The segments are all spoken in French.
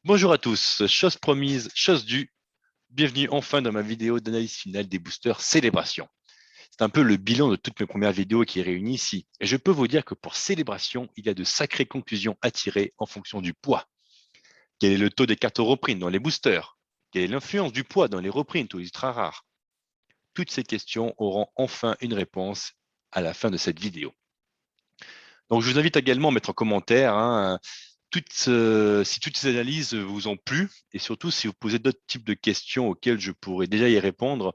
Bonjour à tous, chose promise, chose due, bienvenue enfin dans ma vidéo d'analyse finale des boosters Célébration. C'est un peu le bilan de toutes mes premières vidéos qui est réuni ici. Et je peux vous dire que pour Célébration, il y a de sacrées conclusions à tirer en fonction du poids. Quel est le taux des cartes reprints dans les boosters? Quelle est l'influence du poids dans les reprints ou ultra rares? Toutes ces questions auront enfin une réponse à la fin de cette vidéo. Donc je vous invite également à mettre en commentaire si toutes ces analyses vous ont plu et surtout si vous posez d'autres types de questions auxquelles je pourrais déjà y répondre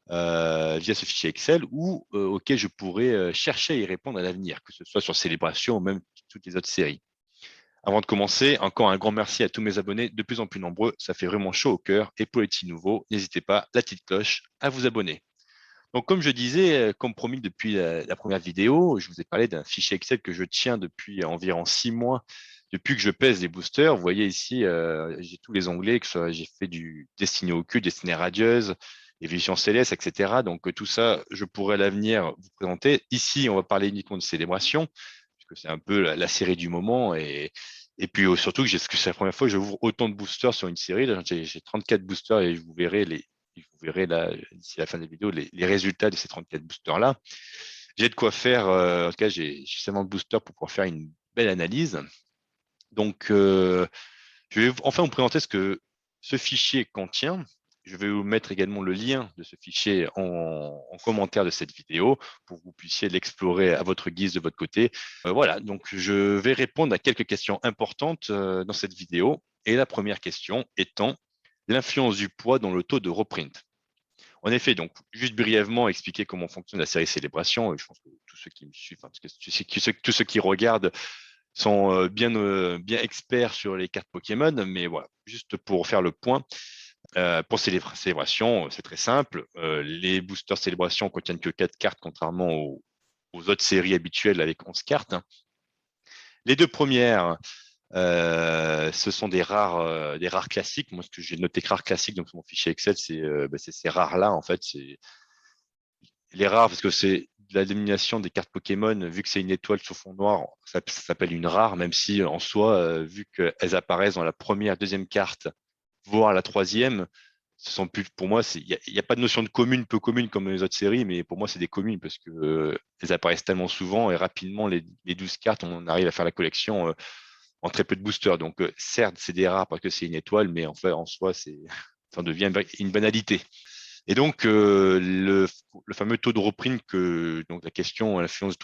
via ce fichier Excel ou auxquelles je pourrais chercher à y répondre à l'avenir, que ce soit sur Célébration ou même toutes les autres séries. Avant de commencer, encore un grand merci à tous mes abonnés, de plus en plus nombreux, ça fait vraiment chaud au cœur. Et pour les petits nouveaux, n'hésitez pas, la petite cloche, à vous abonner. Donc comme je disais, comme promis depuis la première vidéo, je vous ai parlé d'un fichier Excel que je tiens depuis environ 6 mois, depuis que je pèse les boosters. Vous voyez ici, j'ai tous les onglets, que j'ai fait du destiné au cul, destiné radieuse, évolution céleste, etc. Donc tout ça, je pourrais à l'avenir vous présenter. Ici, on va parler uniquement de célébration, puisque c'est un peu la série du moment. Et puis surtout que c'est la première fois que j'ouvre autant de boosters sur une série. J'ai 34 boosters et vous verrez là, d'ici la fin de la vidéo, les résultats de ces 34 boosters-là. J'ai de quoi faire, en tout cas, j'ai suffisamment de boosters pour pouvoir faire une belle analyse. Donc, je vais enfin vous présenter ce que ce fichier contient. Je vais vous mettre également le lien de ce fichier en commentaire de cette vidéo pour que vous puissiez l'explorer à votre guise de votre côté. Voilà, donc je vais répondre à quelques questions importantes dans cette vidéo. Et la première question étant l'influence du poids dans le taux de reprint. En effet, donc, juste brièvement expliquer comment fonctionne la série Célébration. Je pense que tous ceux qui me suivent, enfin, tous ceux qui regardent sont bien experts sur les cartes Pokémon, mais voilà, juste pour faire le point. Pour Célébration, c'est très simple. Les boosters Célébration contiennent que 4 cartes, contrairement aux autres séries habituelles avec 11 cartes. Les deux premières, ce sont des rares classiques. Moi, ce que j'ai noté que rares classiques donc sur mon fichier Excel, c'est ces rares-là, en fait. C'est les rares, parce que c'est de la dénomination des cartes Pokémon, vu que c'est une étoile sur fond noir, ça s'appelle une rare, même si en soi, vu qu'elles apparaissent dans la première, deuxième carte, voire la troisième, ce sont plus, pour moi, il n'y a pas de notion de commune, peu commune comme les autres séries, mais pour moi, c'est des communes parce que elles apparaissent tellement souvent et rapidement, les 12 cartes, on arrive à faire la collection en très peu de boosters. Donc, certes, c'est des rares parce que c'est une étoile, mais en fait, en soi, ça devient une banalité. Et donc, le fameux taux de reprint, donc la question, l'influence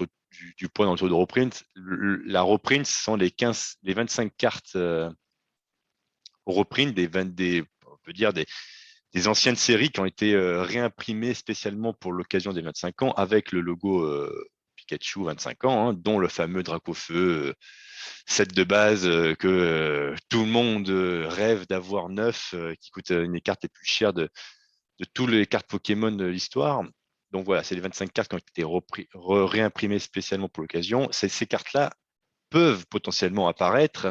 du poids dans le taux de reprint, la reprint, ce sont les 25 cartes reprint on peut dire des anciennes séries qui ont été réimprimées spécialement pour l'occasion des 25 ans avec le logo Pikachu 25 ans, hein, dont le fameux Dracofeu set de base que tout le monde rêve d'avoir neuf, qui coûte une des cartes les plus chères de toutes les cartes Pokémon de l'histoire. Donc voilà, c'est les 25 cartes qui ont été réimprimées spécialement pour l'occasion. Ces cartes-là peuvent potentiellement apparaître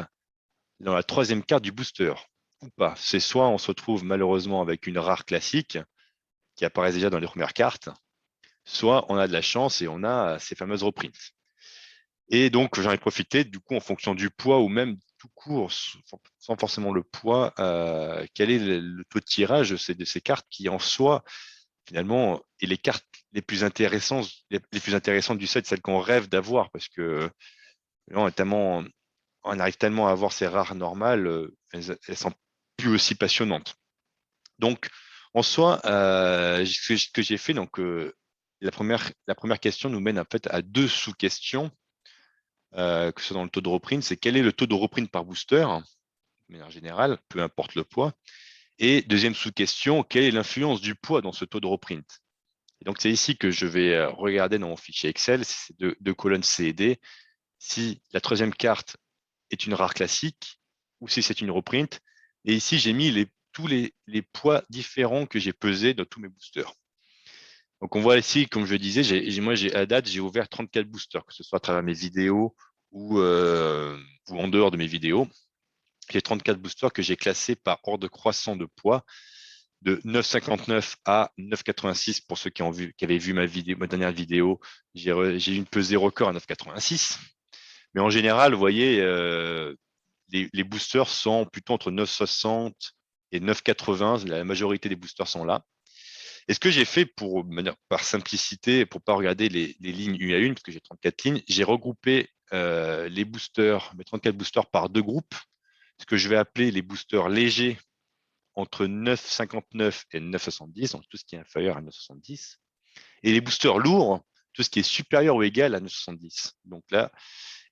dans la troisième carte du booster ou pas. C'est soit on se retrouve malheureusement avec une rare classique qui apparaît déjà dans les premières cartes, soit on a de la chance et on a ces fameuses reprints. Et donc j'en ai profité du coup en fonction du poids ou même tout court, sans forcément le poids, quel est le taux de tirage de ces cartes qui en soi finalement, et les cartes les plus intéressantes du set, celles qu'on rêve d'avoir, parce que on arrive tellement à avoir ces rares normales, elles sont plus aussi passionnantes. Donc, en soi, ce que j'ai fait, donc la première question nous mène en fait à deux sous-questions, que ce soit dans le taux de reprint, c'est quel est le taux de reprint par booster, de manière générale, peu importe le poids. Et deuxième sous-question, quelle est l'influence du poids dans ce taux de reprint? Et donc, c'est ici que je vais regarder dans mon fichier Excel, c'est deux colonnes C et D, si la troisième carte est une rare classique ou si c'est une reprint. Et ici, j'ai mis tous les poids différents que j'ai pesés dans tous mes boosters. Donc, on voit ici, comme je le disais, à date, j'ai ouvert 34 boosters, que ce soit à travers mes vidéos ou en dehors de mes vidéos. J'ai 34 boosters que j'ai classés par ordre croissant de poids, de 9,59 à 9,86 pour ceux qui avaient vu ma dernière vidéo. J'ai une pesée record à 9,86. Mais en général, vous voyez, les boosters sont plutôt entre 9,60 et 9,80. La majorité des boosters sont là. Et ce que j'ai fait par simplicité, pour ne pas regarder les lignes une à une, parce que j'ai 34 lignes, j'ai regroupé les boosters, mes 34 boosters par deux groupes, ce que je vais appeler les boosters légers entre 9,59 et 9,70, donc tout ce qui est inférieur à 9,70, et les boosters lourds, tout ce qui est supérieur ou égal à 9,70. Donc là,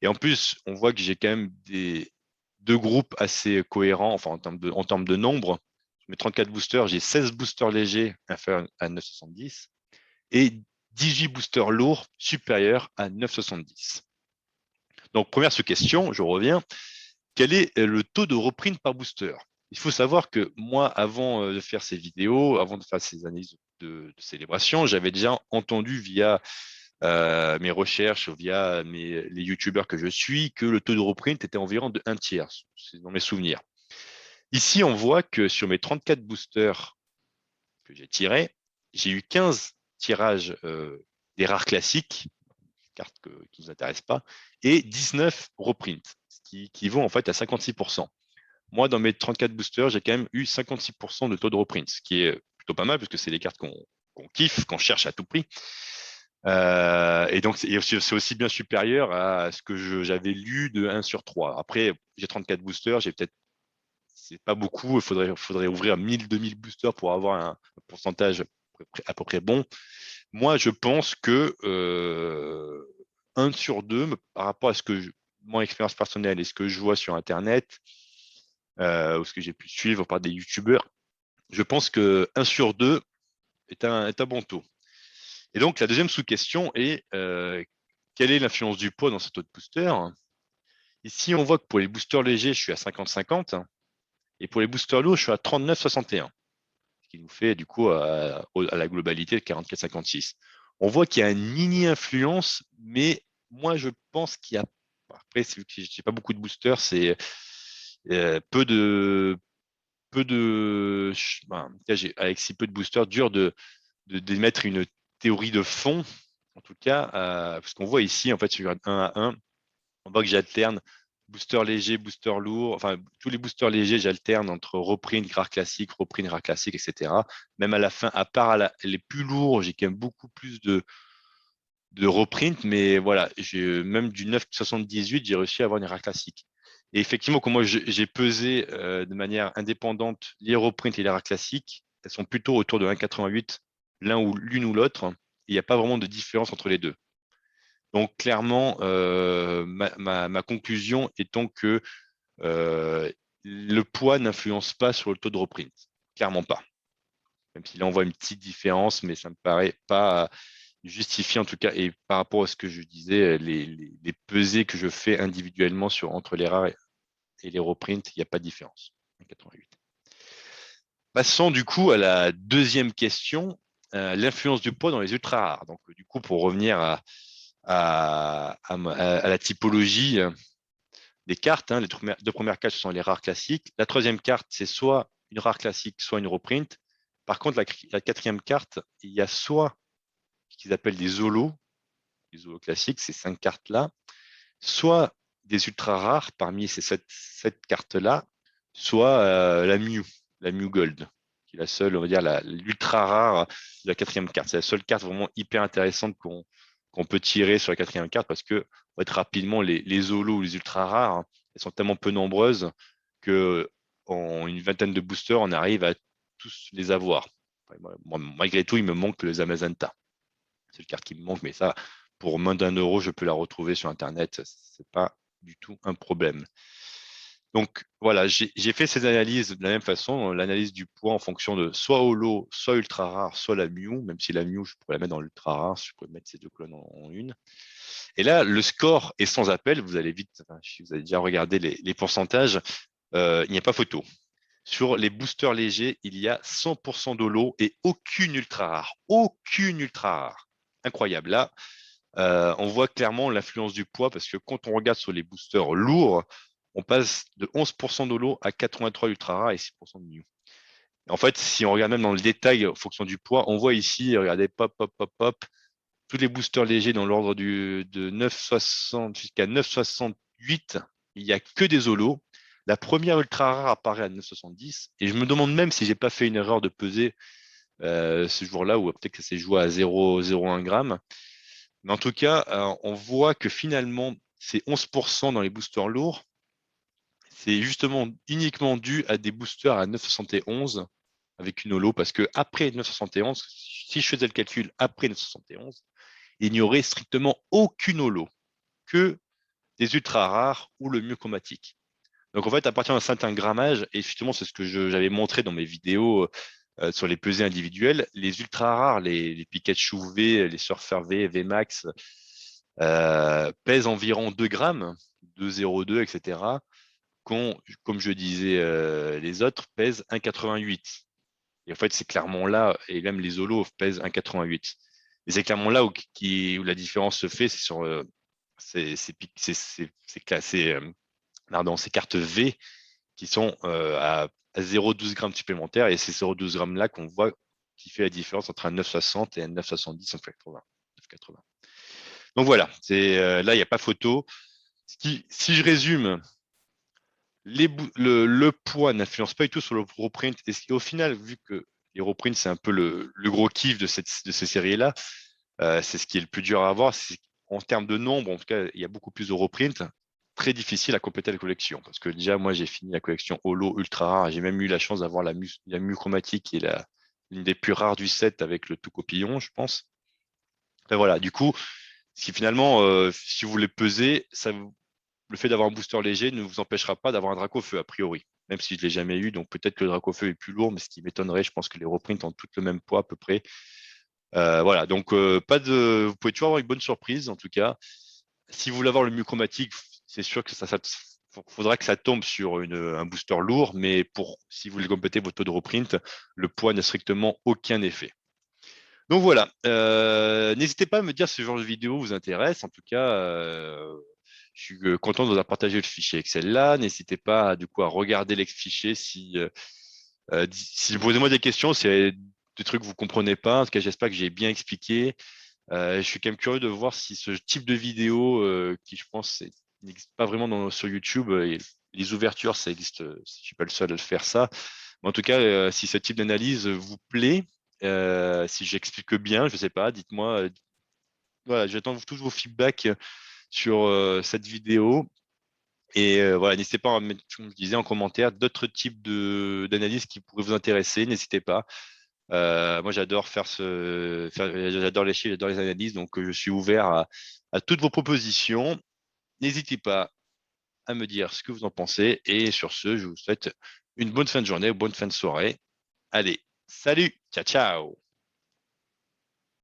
et en plus, on voit que j'ai quand même deux groupes assez cohérents, enfin en termes de nombre. Mes 34 boosters, j'ai 16 boosters légers inférieurs à 9,70 et 18 boosters lourds supérieurs à 9,70. Donc, première question, je reviens. Quel est le taux de reprint par booster? Il faut savoir que moi, avant de faire ces vidéos, avant de faire ces analyses de célébration, j'avais déjà entendu via mes recherches, via les youtubeurs que je suis, que le taux de reprint était environ de 1 tiers. C'est dans mes souvenirs. Ici, on voit que sur mes 34 boosters que j'ai tirés, j'ai eu 15 tirages des rares classiques, cartes qui ne nous intéressent pas, et 19 reprints, ce qui vont en fait à 56%. Moi, dans mes 34 boosters, j'ai quand même eu 56% de taux de reprint, ce qui est plutôt pas mal, parce que c'est des cartes qu'on kiffe, qu'on cherche à tout prix. Et donc, c'est aussi bien supérieur à ce que j'avais lu de 1 sur 3. Après, j'ai 34 boosters, c'est pas beaucoup, il faudrait ouvrir 1000, 2000 boosters pour avoir un pourcentage à peu près bon. Moi, je pense que 1 sur 2, par rapport à mon expérience personnelle et ce que je vois sur Internet, ou ce que j'ai pu suivre par des youtubeurs, je pense que 1 sur 2 est un bon taux. Et donc, la deuxième sous-question est quelle est l'influence du poids dans ce taux de booster? Ici, on voit que pour les boosters légers, je suis à 50-50 et pour les boosters lourds, je suis à 39-61, ce qui nous fait du coup à la globalité de 44-56. On voit qu'il y a une mini-influence, mais moi, je pense qu'il y a. Après, je n'ai pas beaucoup de boosters, c'est peu de. Avec si peu de boosters, dur d'émettre une théorie de fond, en tout cas, parce qu'on voit ici, en fait, sur 1 à 1, on voit que j'alterne booster léger, booster lourd, enfin, tous les boosters légers, j'alterne entre reprint, rare classique, reprint, rare classique, etc. Même à la fin, à part les plus lourds, j'ai quand même beaucoup plus de reprint, mais voilà, même du 9,78, j'ai réussi à avoir une rare classique. Et effectivement, comme moi, j'ai pesé de manière indépendante les reprints et les rares classiques, elles sont plutôt autour de 1,88, l'une ou l'autre. Il n'y a pas vraiment de différence entre les deux. Donc, clairement, ma conclusion étant que le poids n'influence pas sur le taux de reprint. Clairement pas. Même s'il envoie une petite différence, mais ça ne me paraît pas justifié en tout cas. Et par rapport à ce que je disais, les pesées que je fais individuellement entre les rares et les reprints, il n'y a pas de différence. 88. Passons du coup à la deuxième question, l'influence du poids dans les ultra rares. Donc du coup, pour revenir à la typologie des cartes, les deux premières cartes sont les rares classiques. La troisième carte, c'est soit une rare classique, soit une reprint. Par contre, la quatrième carte, il y a soit ce qu'ils appellent des holos, les holos classiques, ces 5 cartes-là, soit des ultra rares parmi ces 7 cartes-là, soit la Mew Gold, qui est la seule, on va dire, l'ultra rare de la quatrième carte. C'est la seule carte vraiment hyper intéressante qu'on peut tirer sur la quatrième carte parce que, en fait, rapidement, les holos ou les ultra rares, elles sont tellement peu nombreuses que en une vingtaine de boosters, on arrive à tous les avoir. Malgré tout, il me manque les Amazenta. C'est une carte qui me manque, mais ça, pour moins d'1 euro, je peux la retrouver sur Internet. Ce n'est pas du tout un problème. Donc voilà, j'ai fait ces analyses de la même façon, l'analyse du poids en fonction de soit holo, soit ultra rare, soit la Mew, même si la Mew, je pourrais la mettre dans l'ultra rare, je pourrais mettre ces deux colonnes en une. Et là, le score est sans appel, vous allez vite, si vous avez déjà regardé les pourcentages, il n'y a pas photo. Sur les boosters légers, il y a 100% d'holo et aucune ultra rare. Aucune ultra rare. Incroyable. Là, on voit clairement l'influence du poids parce que quand on regarde sur les boosters lourds, on passe de 11% d'holo à 83 ultra rares et 6% de new. Et en fait, si on regarde même dans le détail en fonction du poids, on voit ici, regardez, pop, pop, pop, pop, tous les boosters légers dans l'ordre de 9,60 jusqu'à 9,68, il n'y a que des holos. La première ultra rare apparaît à 9,70 et je me demande même si j'ai pas fait une erreur de peser ce jour-là ou peut-être que ça s'est joué à 0,01 g. Mais en tout cas, on voit que finalement, c'est 11% dans les boosters lourds. C'est justement uniquement dû à des boosters à 9,71 avec une holo parce que après 9,71, si je faisais le calcul après 9,71, il n'y aurait strictement aucune holo que des ultra rares ou le mieux chromatique. Donc en fait, à partir d'un certain grammage, et justement c'est ce que j'avais montré dans mes vidéos sur les pesées individuelles, les ultra rares, les Pikachu V, les Surfer V, VMAX, pèsent environ 2 grammes, 2,02, etc. Quand, comme je disais, les autres pèsent 1,88. Et en fait, c'est clairement là, et même les holos pèsent 1,88. Et c'est clairement là où la différence se fait, c'est sur ces cartes V qui sont à 0,12 grammes supplémentaires. Et c'est 0,12 grammes là qu'on voit qui fait la différence entre un 9,60 et un 9,70 en 9,80. Donc voilà, là, il n'y a pas photo. Si je résume, le poids n'influence pas du tout sur le reprint. Et au final, vu que les reprints, c'est un peu le gros kiff de ces séries-là, c'est ce qui est le plus dur à avoir. En termes de nombre, en tout cas, il y a beaucoup plus de reprints. Très difficile à compléter la collection. Parce que déjà, moi, j'ai fini la collection Holo ultra rare. J'ai même eu la chance d'avoir la Mu chromatique, qui est une des plus rares du set avec le tout copillon, je pense. Et voilà, du coup, si finalement, si vous voulez peser, le fait d'avoir un booster léger ne vous empêchera pas d'avoir un Dracofeu, a priori. Même si je ne l'ai jamais eu, donc peut-être que le Dracofeu est plus lourd, mais ce qui m'étonnerait, je pense que les reprints ont toutes le même poids à peu près. Voilà, donc vous pouvez toujours avoir une bonne surprise, en tout cas. Si vous voulez avoir le mieux chromatique, c'est sûr que ça faudra que ça tombe sur un booster lourd, mais si vous voulez compléter votre taux de reprint, le poids n'a strictement aucun effet. Donc voilà, n'hésitez pas à me dire si ce genre de vidéo vous intéresse. En tout cas, je suis content de vous avoir partagé le fichier Excel là. N'hésitez pas du coup à regarder les fichiers si posez-moi des questions, c'est des trucs que vous comprenez pas. En tout cas, j'espère que j'ai bien expliqué. Je suis quand même curieux de voir si ce type de vidéo, qui je pense n'existe pas vraiment sur YouTube, et les ouvertures, ça existe. Je suis pas le seul à le faire ça. Mais en tout cas, si ce type d'analyse vous plaît, si j'explique bien, je sais pas, dites-moi. Voilà, j'attends tous vos feedbacks sur cette vidéo. Et voilà, n'hésitez pas à mettre, comme je disais, en commentaire d'autres types d'analyses qui pourraient vous intéresser. N'hésitez pas. Moi, j'adore j'adore les chiffres, j'adore les analyses, donc je suis ouvert à toutes vos propositions. N'hésitez pas à me dire ce que vous en pensez. Et sur ce, je vous souhaite une bonne fin de journée, une bonne fin de soirée. Allez, salut, ciao, ciao.